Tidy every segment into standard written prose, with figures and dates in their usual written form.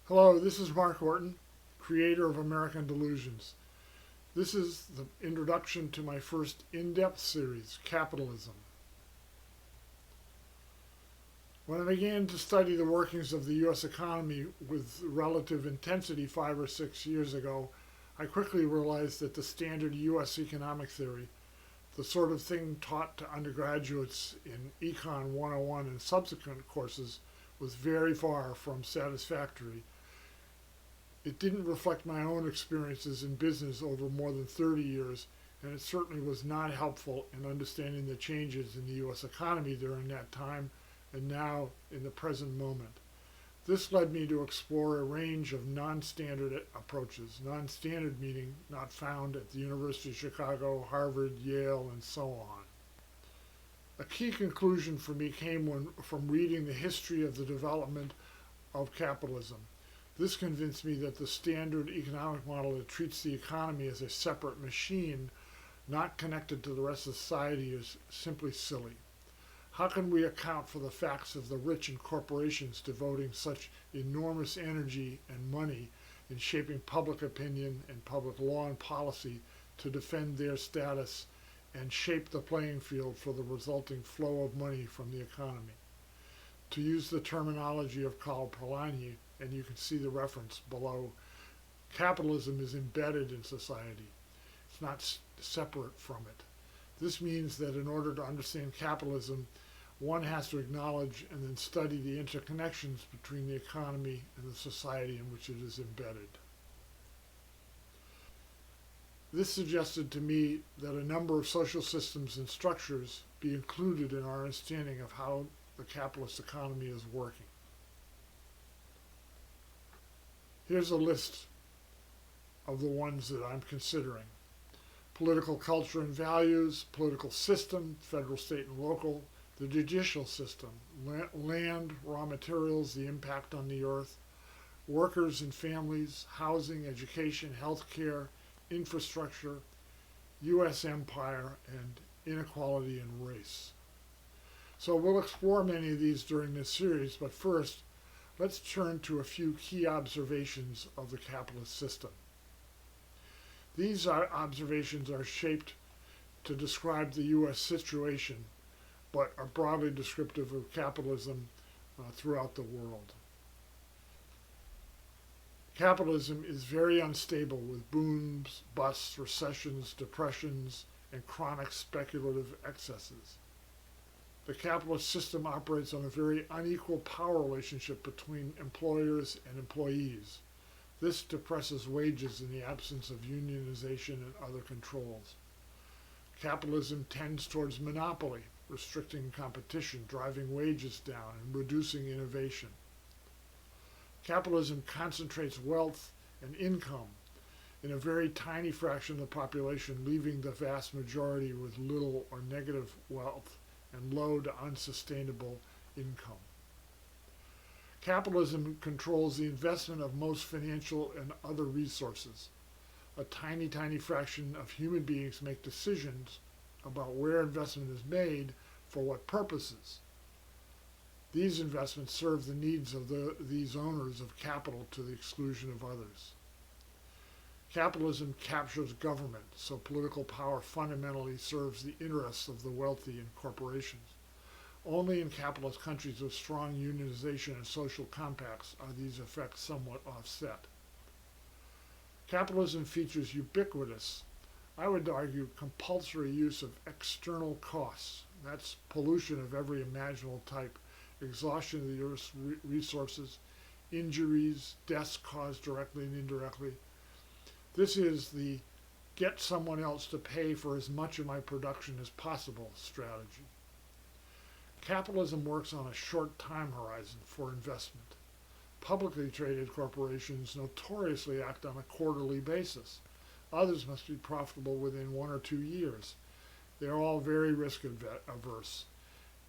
Hello, this is Mark Orton, creator of American Delusions. This is the introduction to my first in-depth series, Capitalism. When I began to study the workings of the U.S. economy with relative intensity 5 or 6 years ago, I quickly realized that the standard U.S. economic theory, the sort of thing taught to undergraduates in Econ 101 and subsequent courses, was very far from satisfactory. It didn't reflect my own experiences in business over more than 30 years, and it certainly was not helpful in understanding the changes in the U.S. economy during that time and now in the present moment. This led me to explore a range of non-standard approaches, non-standard meaning not found at the University of Chicago, Harvard, Yale, and so on. A key conclusion for me came from reading the history of the development of capitalism. This convinced me that the standard economic model that treats the economy as a separate machine, not connected to the rest of society, is simply silly. How can we account for the facts of the rich and corporations devoting such enormous energy and money in shaping public opinion and public law and policy to defend their status and shape the playing field for the resulting flow of money from the economy? To use the terminology of Karl Polanyi, and you can see the reference below, capitalism is embedded in society. It's not separate from it. This means that in order to understand capitalism, one has to acknowledge and then study the interconnections between the economy and the society in which it is embedded. This suggested to me that a number of social systems and structures be included in our understanding of how the capitalist economy is working. Here's a list of the ones that I'm considering. Political culture and values, political system, federal, state, and local, the judicial system, land, raw materials, the impact on the earth, workers and families, housing, education, healthcare, infrastructure, U.S. empire, and inequality and race. So we'll explore many of these during this series, but first, let's turn to a few key observations of the capitalist system. These observations are shaped to describe the U.S. situation, but are broadly descriptive of capitalism throughout the world. Capitalism is very unstable with booms, busts, recessions, depressions, and chronic speculative excesses. The capitalist system operates on a very unequal power relationship between employers and employees. This depresses wages in the absence of unionization and other controls. Capitalism tends towards monopoly, restricting competition, driving wages down, and reducing innovation. Capitalism concentrates wealth and income in a very tiny fraction of the population, leaving the vast majority with little or negative wealth and low to unsustainable income. Capitalism controls the investment of most financial and other resources. A tiny, tiny fraction of human beings make decisions about where investment is made for what purposes. These investments serve the needs of these owners of capital to the exclusion of others. Capitalism captures government, so political power fundamentally serves the interests of the wealthy and corporations. Only in capitalist countries with strong unionization and social compacts are these effects somewhat offset. Capitalism features ubiquitous, I would argue compulsory use of external costs. That's pollution of every imaginable type, exhaustion of the earth's resources, injuries, deaths caused directly and indirectly. This is the get someone else to pay for as much of my production as possible strategy. Capitalism works on a short time horizon for investment. Publicly traded corporations notoriously act on a quarterly basis. Others must be profitable within 1 or 2 years. They're all very risk averse,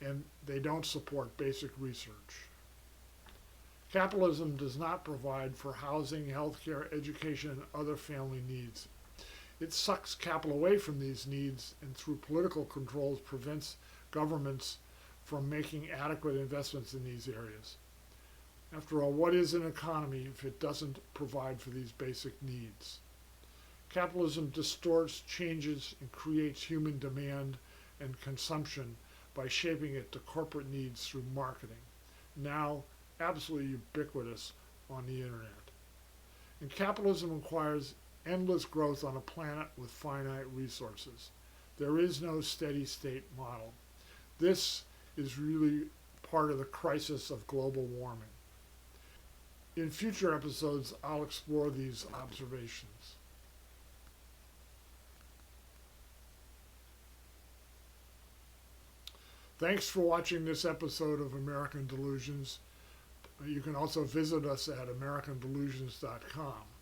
and they don't support basic research. Capitalism does not provide for housing, healthcare, education, and other family needs. It sucks capital away from these needs and through political controls prevents governments from making adequate investments in these areas. After all, what is an economy if it doesn't provide for these basic needs? Capitalism distorts, changes, and creates human demand and consumption by shaping it to corporate needs through marketing, now absolutely ubiquitous on the internet. And capitalism requires endless growth on a planet with finite resources. There is no steady state model. This is really part of the crisis of global warming. In future episodes, I'll explore these observations. Thanks for watching this episode of American Delusions. You can also visit us at americandelusions.com.